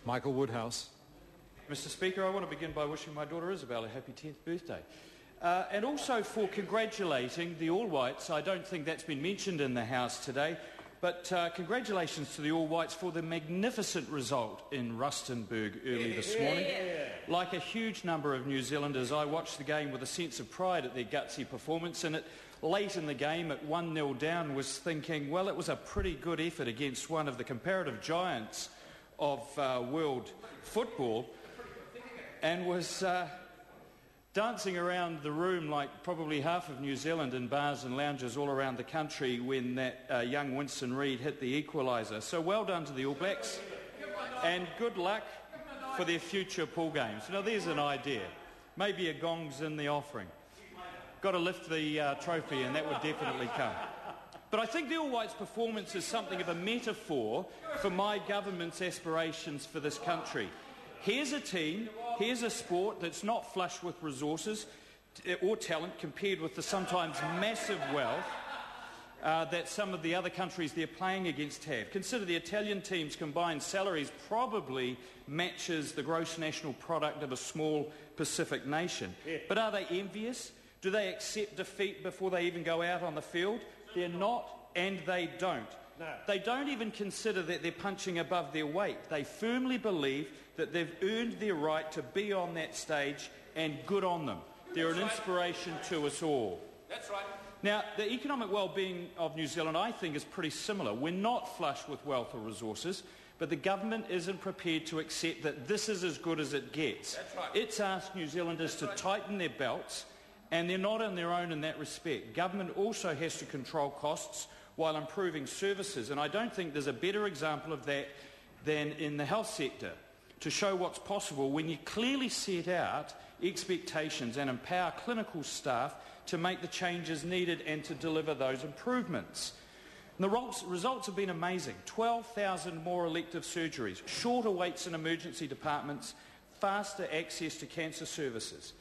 Michael Woodhouse. Mr Speaker, I want to begin by wishing my daughter Isabel a happy 10th birthday. And also for congratulating the All Whites. I don't think that's been mentioned in the House today, but congratulations to the All Whites for the magnificent result in Rustenburg early this morning. Like a huge number of New Zealanders, I watched the game with a sense of pride at their gutsy performance, and late in the game at 1-0 down was thinking, well, it was a pretty good effort against one of the comparative giants of world football, and was dancing around the room like probably half of New Zealand in bars and lounges all around the country when that young Winston Reid hit the equaliser. So well done to the All Blacks, and good luck for their future pool games. Now there's an idea. Maybe a gong's in the offering. Got to lift the trophy and that would definitely come. But I think the All Whites' performance is something of a metaphor for my government's aspirations for this country. Here's a team, here's a sport that's not flush with resources or talent compared with the sometimes massive wealth that some of the other countries they're playing against have. Consider the Italian team's combined salaries probably matches the gross national product of a small Pacific nation. But are they envious? Do they accept defeat before they even go out on the field? They're not, and they don't. No. They don't even consider that they're punching above their weight. They firmly believe that they've earned their right to be on that stage, and good on them. They're an inspiration to us all. That's right. Now, the economic well-being of New Zealand, I think, is pretty similar. We're not flush with wealth or resources, but the government isn't prepared to accept that this is as good as it gets. That's right. It's asked New Zealanders to tighten their belts, and they're not on their own in that respect. Government also has to control costs while improving services, and I don't think there's a better example of that than in the health sector, to show what's possible when you clearly set out expectations and empower clinical staff to make the changes needed and to deliver those improvements. And the results have been amazing. 12,000 more elective surgeries, shorter waits in emergency departments, faster access to cancer services.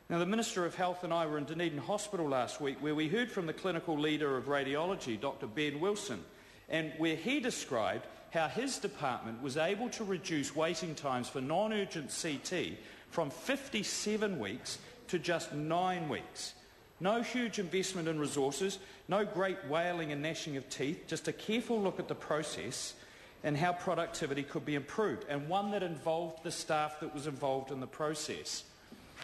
Now, the Minister of Health and I were in Dunedin Hospital last week, where we heard from the clinical leader of radiology, Dr. Ben Wilson, and where he described how his department was able to reduce waiting times for non-urgent CT from 57 weeks to just 9 weeks. No huge investment in resources, no great wailing and gnashing of teeth, just a careful look at the process and how productivity could be improved, and one that involved the staff that was involved in the process.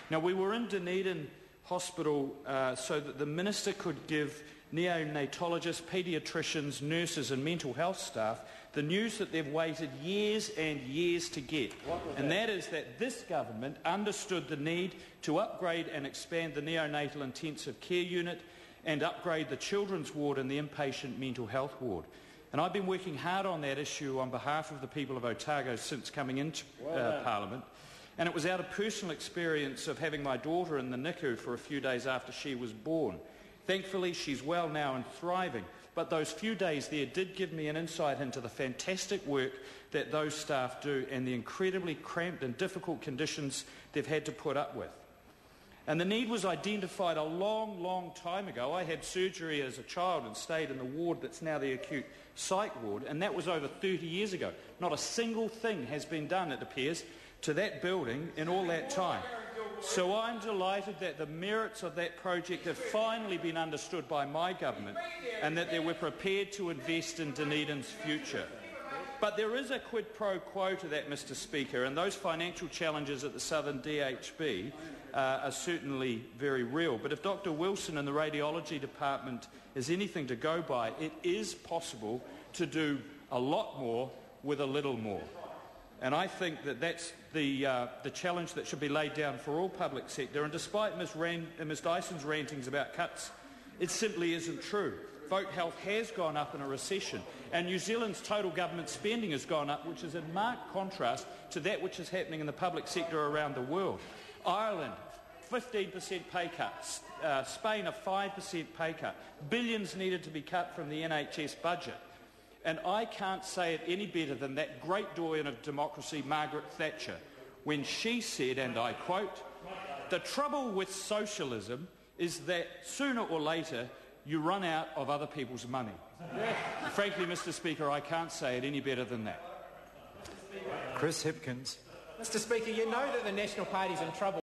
Now, we were in Dunedin Hospital so that the Minister could give neonatologists, paediatricians, nurses and mental health staff the news that they've waited years and years to get. And that is that this government understood the need to upgrade and expand the neonatal intensive care unit and upgrade the children's ward and the inpatient mental health ward. And I've been working hard on that issue on behalf of the people of Otago since coming into Parliament. And it was out of personal experience of having my daughter in the NICU for a few days after she was born. Thankfully, she's well now and thriving. But those few days there did give me an insight into the fantastic work that those staff do and the incredibly cramped and difficult conditions they've had to put up with. And the need was identified a long, long time ago. I had surgery as a child and stayed in the ward that's now the acute psych ward, and that was over 30 years ago. Not a single thing has been done, it appears, to that building in all that time. So I'm delighted that the merits of that project have finally been understood by my government and that they were prepared to invest in Dunedin's future. But there is a quid pro quo to that, Mr Speaker, and those financial challenges at the Southern DHB are certainly very real. But if Dr Wilson in the radiology department is anything to go by, it is possible to do a lot more with a little more. And I think that that's the challenge that should be laid down for all public sector. And despite Ms Dyson's rantings about cuts, it simply isn't true. Vote health has gone up in a recession, and New Zealand's total government spending has gone up, which is in marked contrast to that which is happening in the public sector around the world. Ireland, 15% pay cuts. Spain, a 5% pay cut. Billions needed to be cut from the NHS budget. And I can't say it any better than that great doyen of democracy, Margaret Thatcher, when she said, and I quote, "The trouble with socialism is that sooner or later you run out of other people's money." Frankly, Mr Speaker, I can't say it any better than that. Chris Hipkins. Mr Speaker, you know that the National Party's in trouble.